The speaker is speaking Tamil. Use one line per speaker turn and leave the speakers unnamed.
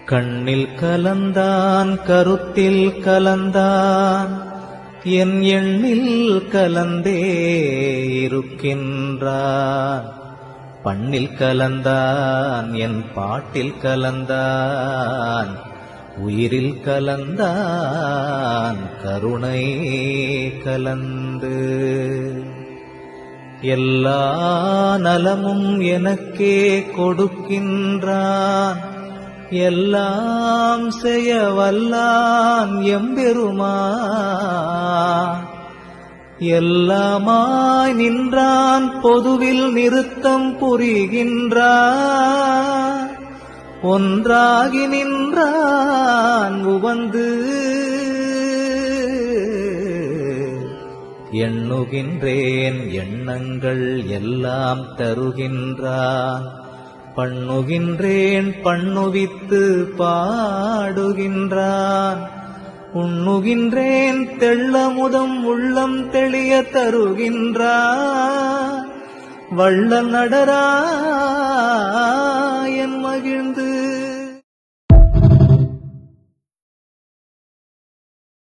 கண்ணில் கலந்தான் கருத்தில் கலந்தான் என் எண்ணில் கலந்தே இருக்கின்றான். பண்ணில் கலந்தான் என் பாட்டில் கலந்தான் உயிரில் கலந்தான் கருணை கலந்து. எல்லா நலமும் எனக்கே கொடுக்கின்றான் எல்லாம் செய்ய வல்லான் எம்பெருமான். எல்லாமாய் நின்றான் பொதுவில் நிறுத்தம் புரிகின்றான். ஒன்றாகி நின்றான் உவந்து எண்ணுகின்றேன் எண்ணங்கள் எல்லாம் தருகின்றான். பண்ணுகின்றேன் பண்ணுவித்து பாடுகின்றான். உண்ணுகின்றேன் தெள்ளமுதம் உள்ளம் தெளிய தருகின்றான். வள்ளல் நடராயன் மகிழ்ந்து